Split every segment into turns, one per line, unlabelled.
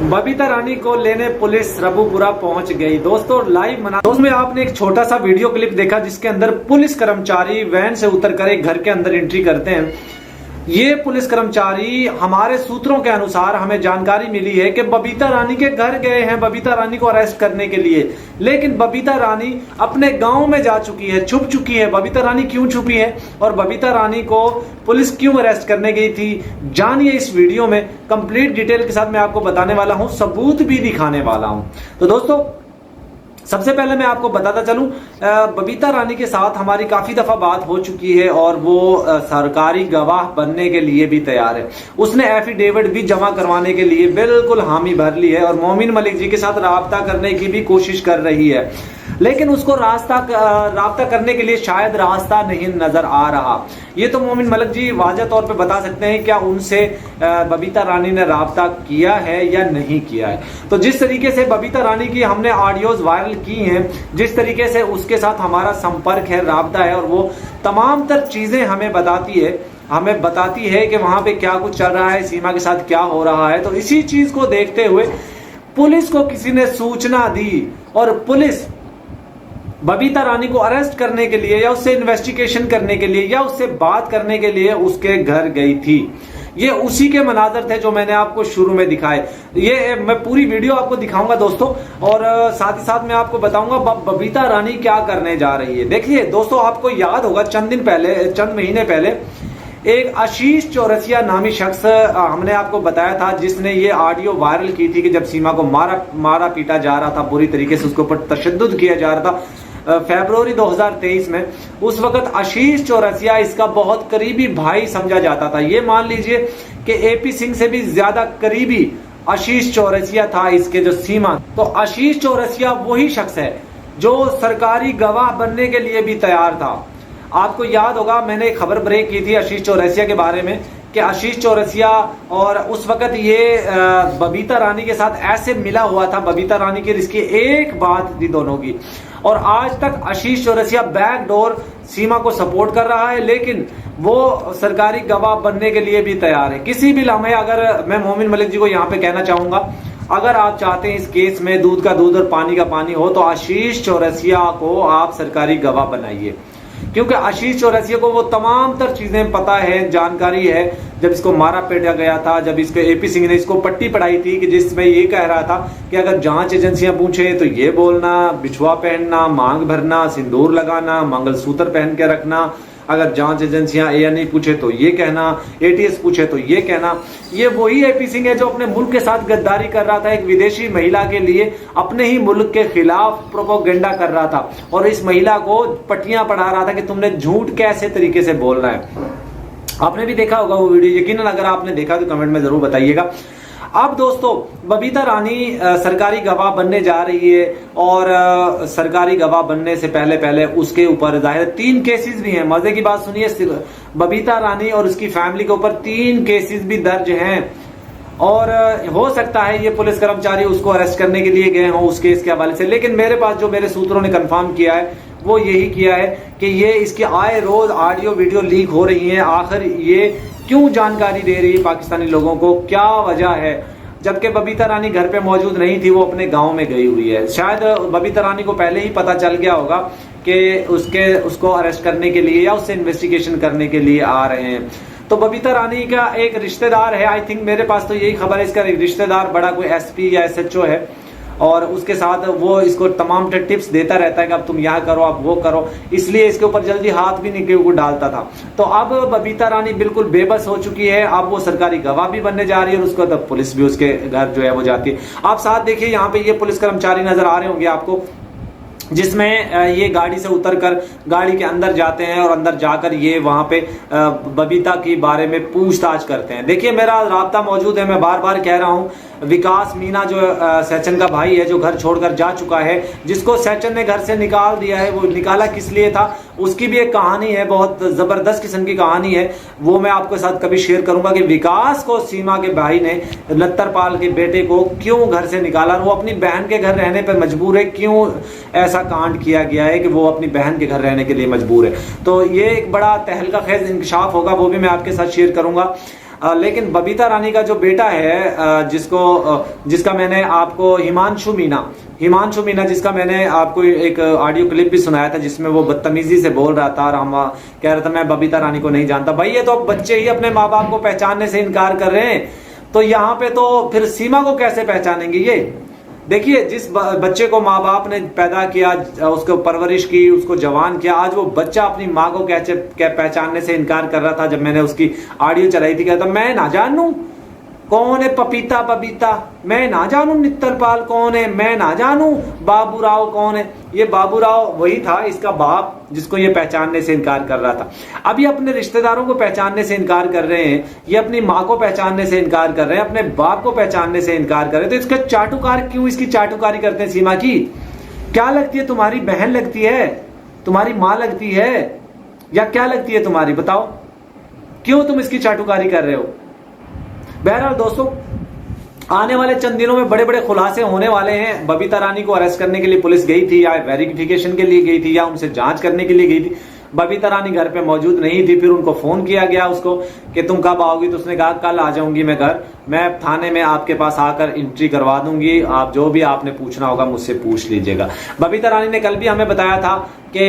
बबीता रानी को लेने पुलिस रबूपुरा पहुंच गई। दोस्तों लाइव मना दोस्तों में आपने एक छोटा सा वीडियो क्लिप देखा जिसके अंदर पुलिस कर्मचारी वैन से उतरकर एक घर के अंदर एंट्री करते हैं। ये पुलिस कर्मचारी हमारे सूत्रों के अनुसार हमें जानकारी मिली है कि बबीता रानी के घर गए हैं बबीता रानी को अरेस्ट करने के लिए, लेकिन बबीता रानी अपने गांव में जा चुकी है, छुप चुकी है। बबीता रानी क्यों छुपी है और बबीता रानी को पुलिस क्यों अरेस्ट करने गई थी, जानिए इस वीडियो में। कंप्लीट डिटेल के साथ मैं आपको बताने वाला हूं, सबूत भी दिखाने वाला हूं। तो दोस्तों सबसे पहले मैं आपको बताता चलूं, बबीता रानी के साथ हमारी काफी दफा बात हो चुकी है और वो सरकारी गवाह बनने के लिए भी तैयार है। उसने एफिडेविट भी जमा करवाने के लिए बिल्कुल हामी भर ली है और मोमिन मलिक जी के साथ राब्ता करने की भी कोशिश कर रही है, लेकिन उसको राब्ता करने के लिए शायद रास्ता नहीं नजर आ रहा। ये तो मोमिन मलिक जी वाज़ह तौर पे बता सकते हैं क्या उनसे बबीता रानी ने राब्ता किया है या नहीं किया है। तो जिस तरीके से बबीता रानी की हमने ऑडियोज वायरल की हैं, जिस तरीके से उसके साथ हमारा संपर्क है, राब्ता है, और वो तमाम तर चीजें हमें बताती है कि वहां पे क्या कुछ चल रहा है, सीमा के साथ क्या हो रहा है। तो इसी चीज को देखते हुए पुलिस को किसी ने सूचना दी और पुलिस बबीता रानी को अरेस्ट करने के लिए या उससे इन्वेस्टिगेशन करने के लिए या उससे बात करने के लिए उसके घर गई थी। ये उसी के मनाजर थे जो मैंने आपको शुरू में दिखाए। ये मैं पूरी वीडियो आपको दिखाऊंगा दोस्तों, और साथ ही साथ मैं आपको बताऊंगा बबीता रानी क्या करने जा रही है। देखिए दोस्तों, आपको याद होगा चंद महीने पहले एक आशीष चौरसिया नामी शख्स हमने आपको बताया था, जिसने ये ऑडियो वायरल की थी कि जब सीमा को मारा पीटा जा रहा था, बुरी तरीके से उसके ऊपर तशद्दुद किया जा रहा था फरवरी 2023 में। उस वक्त आशीष चौरसिया इसका बहुत करीबी भाई समझा जाता था। ये मान लीजिए कि एपी सिंह से भी ज्यादा करीबी आशीष चौरसिया था इसके जो सीमा। तो आशीष चौरसिया वही शख्स है जो सरकारी गवाह बनने के लिए भी तैयार था। आपको याद होगा मैंने एक खबर ब्रेक की थी आशीष चौरसिया के बारे में कि आशीष चौरसिया और उस वक्त ये बबीता रानी के साथ ऐसे मिला हुआ था, बबीता रानी की इसकी एक बात थी दोनों की। और आज तक आशीष चौरसिया बैकडोर सीमा को सपोर्ट कर रहा है, लेकिन वो सरकारी गवाह बनने के लिए भी तैयार है। किसी भी लम्हे, अगर मैं मोमिन मलिक जी को यहाँ पे कहना चाहूंगा, अगर आप चाहते हैं इस केस में दूध का दूध और पानी का पानी हो तो आशीष चौरसिया को आप सरकारी गवाह बनाइए, क्योंकि आशीष चौरसिया को वो तमाम तर चीजें पता है, जानकारी है। जब इसको मारा पीटा गया था, जब इसको एपी सिंह ने इसको पट्टी पढ़ाई थी कि जिसमें ये कह रहा था कि अगर जांच एजेंसियां पूछे तो ये बोलना, बिछुआ पहनना, मांग भरना, सिंदूर लगाना, मंगलसूत्र पहन के रखना, अगर जांच एजेंसियां ANI पूछे तो ये कहना, ATS पूछे तो ये कहना। ये वही एपी सिंह है जो अपने मुल्क के साथ गद्दारी कर रहा था, एक विदेशी महिला के लिए अपने ही मुल्क के खिलाफ प्रोपोगेंडा कर रहा था और इस महिला को पट्टियां पढ़ा रहा था कि तुमने झूठ कैसे तरीके से बोलना है। आपने भी देखा होगा वो वीडियो, यकीनन अगर आपने देखा तो कमेंट में जरूर बताइएगा। अब दोस्तों बबीता रानी सरकारी गवाह बनने जा रही है और सरकारी गवाह बनने से पहले उसके ऊपर जाहिर 3 केसेस भी हैं। मजे की बात सुनिए, बबीता रानी और उसकी फैमिली के ऊपर 3 केसेस भी दर्ज हैं और हो सकता है ये पुलिस कर्मचारी उसको अरेस्ट करने के लिए गए हों उस केस के हवाले से। लेकिन मेरे पास जो मेरे सूत्रों ने कंफर्म किया है वो यही किया है कि ये इसके आए रोज ऑडियो वीडियो लीक हो रही है। आखिर ये क्यों जानकारी दे रही है पाकिस्तानी लोगों को, क्या वजह है, जबकि बबीता रानी घर पे मौजूद नहीं थी, वो अपने गांव में गई हुई है। शायद बबीता रानी को पहले ही पता चल गया होगा कि उसको अरेस्ट करने के लिए या उससे इन्वेस्टिगेशन करने के लिए आ रहे हैं। तो बबीता रानी का एक रिश्तेदार है, आई थिंक मेरे पास तो यही खबर है, इसका एक रिश्तेदार बड़ा कोई SP या SHO है और उसके साथ वो इसको तमाम टिप्स देता रहता है कि अब तुम यहाँ करो, अब वो करो, इसलिए इसके ऊपर जल्दी हाथ भी नहीं डालता था। तो अब बबीता रानी बिल्कुल बेबस हो चुकी है, अब वो सरकारी गवाह भी बनने जा रही है और उसको तब पुलिस भी उसके घर जो है वो जाती है। आप साथ देखिए, यहाँ पे ये पुलिस कर्मचारी नजर आ रहे होंगे आपको, जिसमें ये गाड़ी से उतरकर गाड़ी के अंदर जाते हैं और अंदर जाकर ये वहां पे बबीता के बारे में पूछताछ करते हैं। देखिए मेरा राब्ता मौजूद है, मैं बार बार कह रहा हूं, विकास मीना जो सैचन का भाई है, जो घर छोड़कर जा चुका है, जिसको सैचन ने घर से निकाल दिया है, वो निकाला किस लिए था उसकी भी एक कहानी है, बहुत जबरदस्त किस्म की कहानी है, वो मैं आपके साथ कभी शेयर करूंगा कि विकास को सीमा के भाई ने, लत्तरपाल के बेटे को क्यों घर से निकाला, वो अपनी बहन के घर रहने पर मजबूर है, क्यों ऐसा कांड किया गया है कि वो अपनी बहन के घर रहने के लिए मजबूर है। तो ये एक बड़ा तहलका खेज इंकशाफ होगा, वो भी मैं आपके साथ शेयर करूंगा। लेकिन बबीता रानी का जो बेटा है जिसका मैंने आपको हिमांशु मीना जिसका मैंने आपको एक ऑडियो क्लिप भी सुनाया था जिसमें वो बदतमीजी से बोल रहा था और हम कह रहा था मैं बबीता रानी को नहीं जानता। भाई ये तो बच्चे ही अपने माँ बाप को पहचानने से इनकार कर रहे हैं, तो यहाँ पे तो फिर सीमा को कैसे पहचानेंगे ये? देखिए, जिस बच्चे को माँ बाप ने पैदा किया, उसको परवरिश की, उसको जवान किया, आज वो बच्चा अपनी माँ को क्या पहचानने से इनकार कर रहा था। जब मैंने उसकी ऑडियो चलाई थी, कहता मैं ना जानूं कौन है पपीता बबीता, मैं ना जानूं नित्तरपाल कौन है, मैं ना जानूं बाबू राव कौन है। ये बाबू राव वही था, इसका बाप, जिसको ये पहचानने से इनकार कर रहा था। अब ये अपने रिश्तेदारों को पहचानने से इनकार कर रहे हैं, ये अपनी माँ को पहचानने से इनकार कर रहे हैं, अपने बाप को पहचानने से इनकार कर रहे हैं। तो इसका चाटुकार क्यों, इसकी चाटुकारी करते हैं सीमा की? क्या लगती है? तुम्हारी बहन लगती है, तुम्हारी माँ लगती है, या क्या लगती है तुम्हारी? बताओ, क्यों तुम इसकी चाटुकारी कर रहे हो? बहरहाल दोस्तों, आने वाले चंद दिनों में बड़े बड़े खुलासे होने वाले हैं। बबीता रानी को अरेस्ट करने के लिए पुलिस गई थी, या वेरिफिकेशन के लिए गई थी, या उनसे जांच करने के लिए गई थी। बबीता रानी घर पे मौजूद नहीं थी। फिर उनको फोन किया गया उसको कि तुम कब आओगी, तो उसने कहा कल आ जाऊंगी मैं घर, मैं थाने में आपके पास आकर एंट्री करवा दूंगी, आप जो भी आपने पूछना होगा मुझसे पूछ लीजिएगा। बबीता रानी ने कल भी हमें बताया था कि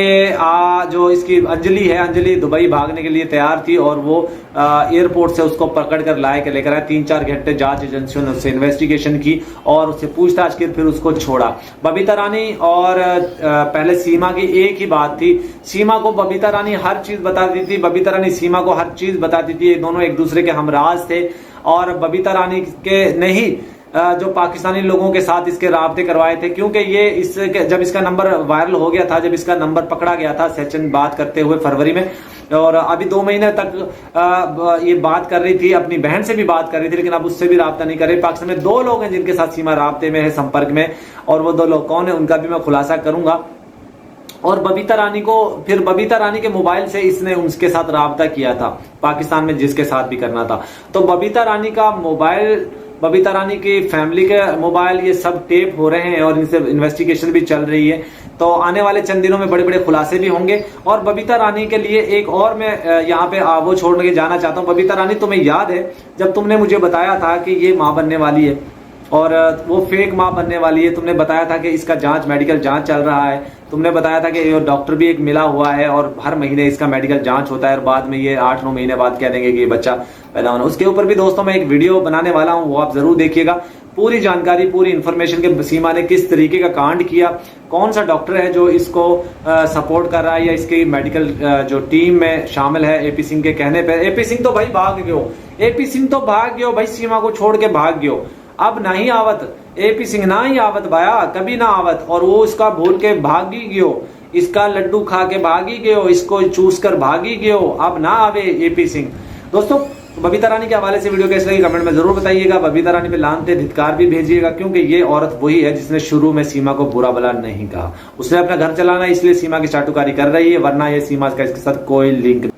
जो इसकी अंजलि है, अंजलि दुबई भागने के लिए तैयार थी और वो एयरपोर्ट से उसको पकड़ कर लाए के लेकर आए। 3-4 घंटे जांच एजेंसियों ने उससे इन्वेस्टिगेशन की और उससे पूछताछ की, फिर उसको छोड़ा। बबीता रानी और पहले सीमा की एक ही बात थी, सीमा को बबीता रानी हर चीज बताती थी, बबीता रानी सीमा को हर चीज बताती थी। ये दोनों एक दूसरे के हमराज थे और बबीता रानी के नहीं जो पाकिस्तानी लोगों के साथ इसके राब्ते करवाए थे, क्योंकि ये जब इसका नंबर वायरल हो गया था, जब इसका नंबर पकड़ा गया था सचिन बात करते हुए फरवरी में, और अभी 2 महीने तक ये बात कर रही थी, अपनी बहन से भी बात कर रही थी, लेकिन अब उससे भी राब्ता नहीं कर रही। पाकिस्तान में 2 लोग हैं जिनके साथ सीमा राब्ते में है, संपर्क में, और वो 2 लोग कौन है उनका भी मैं खुलासा करूंगा। और बबीता रानी को, फिर बबीता रानी के मोबाइल से इसने उनके साथ राब्ता किया था, पाकिस्तान में जिसके साथ भी करना था। तो बबीता रानी का मोबाइल, बबीता रानी की फैमिली के मोबाइल, ये सब टेप हो रहे हैं और इनसे इन्वेस्टिगेशन भी चल रही है। तो आने वाले चंद दिनों में बड़े बड़े खुलासे भी होंगे। और बबीता रानी के लिए एक और मैं यहाँ पे वो छोड़ के जाना चाहता हूँ। बबीता रानी, तुम्हें याद है जब तुमने मुझे बताया था कि ये माँ बनने वाली है और वो फेक माँ बनने वाली है, तुमने बताया था कि इसका जांच, मेडिकल जांच चल रहा है, तुमने बताया था कि डॉक्टर भी एक मिला हुआ है और हर महीने इसका मेडिकल जांच होता है और बाद में ये 8-9 महीने बाद कह देंगे कि ये बच्चा पैदा होना। उसके ऊपर भी दोस्तों मैं एक वीडियो बनाने वाला हूँ, वो आप जरूर देखिएगा। पूरी जानकारी, पूरी इंफॉर्मेशन के सीमा ने किस तरीके का कांड किया, कौन सा डॉक्टर है जो इसको सपोर्ट कर रहा है या इसकी मेडिकल जो टीम में शामिल है एपी सिंह के कहने पे। एपी सिंह तो भाई भाग गयो, एपी सिंह तो भाग गयो भाई, सीमा को छोड़ के भाग गयो, अब नहीं आवत एपी सिंह, ना ही आवत बाया, कभी ना आवत। और वो इसका भूल के भागी गयो, इसका लड्डू खा के भागी गयो, इसको चूस कर भागी गयो, अब ना आवे एपी सिंह। दोस्तों, बबीता रानी के हवाले से वीडियो कैसी लगी कमेंट में जरूर बताइएगा। बबीता रानी पे लानते धिक्कार भी भेजिएगा, क्योंकि ये औरत वही है जिसने शुरू में सीमा को बुरा भला नहीं कहा। उसने अपना घर चलाना इसलिए सीमा की चाटुकारी कर रही है, वरना ये सीमा का इसके साथ कोई लिंक